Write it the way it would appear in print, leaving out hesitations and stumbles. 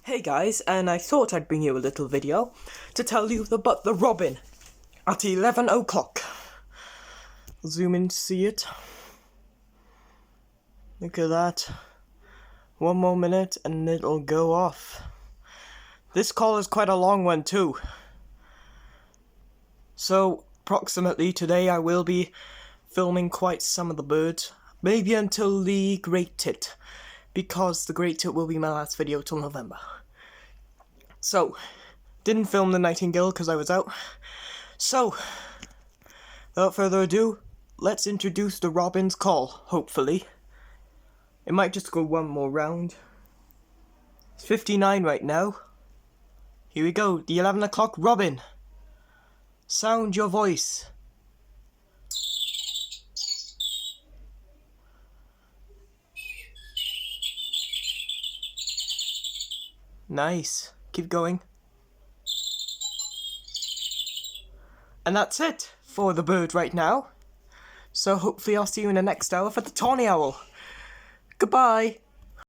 Hey guys, and I thought I'd bring you a little video to tell you about the Robin at 11 o'clock. Zoom in to see it. Look at that. One more minute and it'll go off. This call is quite a long one too. So, approximately today I will be filming quite some of the birds. Maybe until the Great Tit, because the Great Tit will be my last video till November. So, didn't film the Nightingale because I was out. So, without further ado, let's introduce the Robin's call, hopefully. It might just go one more round. It's 59 right now. Here we go, the 11 o'clock Robin. Sound your voice. Nice. Keep going. And that's it for the bird right now. So hopefully I'll see you in the next hour for the Tawny Owl. Goodbye.